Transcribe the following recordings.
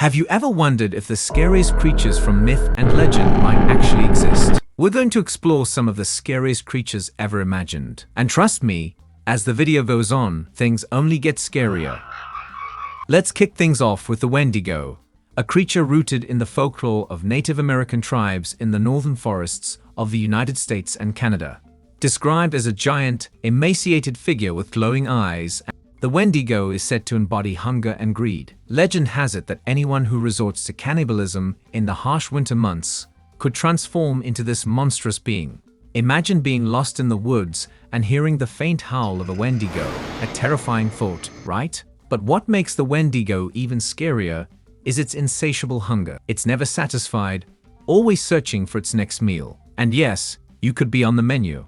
Have you ever wondered if the scariest creatures from myth and legend might actually exist? We're going to explore some of the scariest creatures ever imagined. And trust me, as the video goes on, things only get scarier. Let's kick things off with the Wendigo, a creature rooted in the folklore of Native American tribes in the northern forests of the United States and Canada. Described as a giant, emaciated figure with glowing eyes, the Wendigo is said to embody hunger and greed. Legend has it that anyone who resorts to cannibalism in the harsh winter months could transform into this monstrous being. Imagine being lost in the woods and hearing the faint howl of a Wendigo, a terrifying thought, right? But what makes the Wendigo even scarier is its insatiable hunger. It's never satisfied, always searching for its next meal. And yes, you could be on the menu.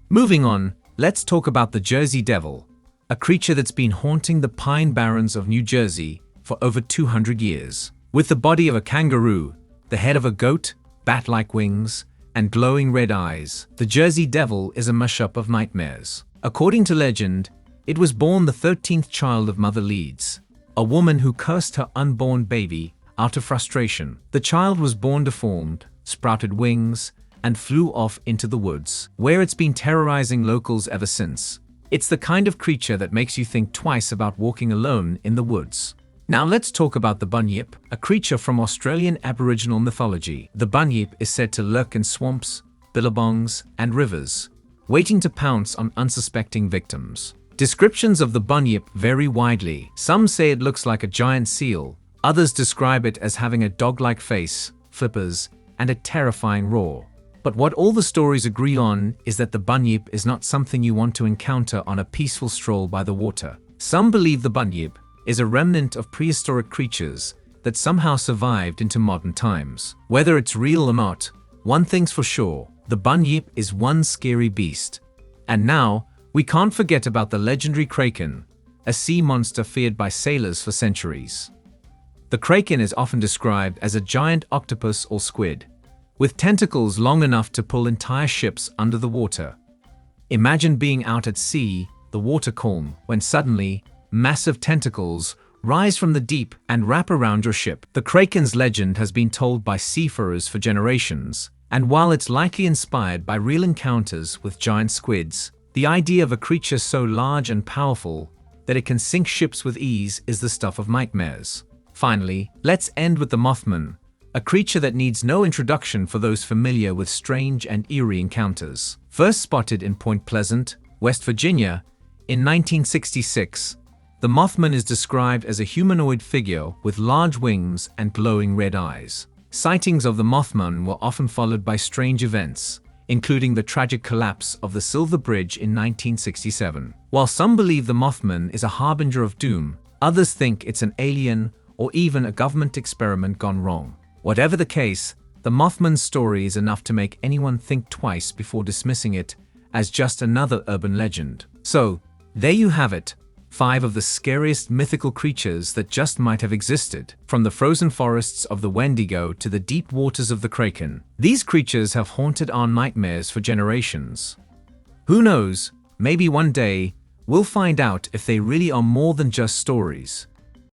Moving on, let's talk about the Jersey Devil, a creature that's been haunting the Pine Barrens of New Jersey for over 200 years. With the body of a kangaroo, the head of a goat, bat-like wings, and glowing red eyes, the Jersey Devil is a mashup of nightmares. According to legend, it was born the 13th child of Mother Leeds, a woman who cursed her unborn baby out of frustration. The child was born deformed, sprouted wings, and flew off into the woods, where it's been terrorizing locals ever since. It's the kind of creature that makes you think twice about walking alone in the woods. Now let's talk about the Bunyip, a creature from Australian Aboriginal mythology. The Bunyip is said to lurk in swamps, billabongs, and rivers, waiting to pounce on unsuspecting victims. Descriptions of the Bunyip vary widely. Some say it looks like a giant seal, others describe it as having a dog-like face, flippers, and a terrifying roar. But what all the stories agree on is that the Bunyip is not something you want to encounter on a peaceful stroll by the water. Some believe the Bunyip is a remnant of prehistoric creatures that somehow survived into modern times. Whether it's real or not, one thing's for sure, the Bunyip is one scary beast. And now, we can't forget about the legendary Kraken, a sea monster feared by sailors for centuries. The Kraken is often described as a giant octopus or squid, with tentacles long enough to pull entire ships under the water. Imagine being out at sea, the water calm, when suddenly, massive tentacles rise from the deep and wrap around your ship. The Kraken's legend has been told by seafarers for generations, and while it's likely inspired by real encounters with giant squids, the idea of a creature so large and powerful that it can sink ships with ease is the stuff of nightmares. Finally, let's end with the Mothman, a creature that needs no introduction for those familiar with strange and eerie encounters. First spotted in Point Pleasant, West Virginia, in 1966, the Mothman is described as a humanoid figure with large wings and glowing red eyes. Sightings of the Mothman were often followed by strange events, including the tragic collapse of the Silver Bridge in 1967. While some believe the Mothman is a harbinger of doom, others think it's an alien or even a government experiment gone wrong. Whatever the case, the Mothman's story is enough to make anyone think twice before dismissing it as just another urban legend. So, there you have it, 5 of the scariest mythical creatures that just might have existed. From the frozen forests of the Wendigo to the deep waters of the Kraken, these creatures have haunted our nightmares for generations. Who knows, maybe one day, we'll find out if they really are more than just stories.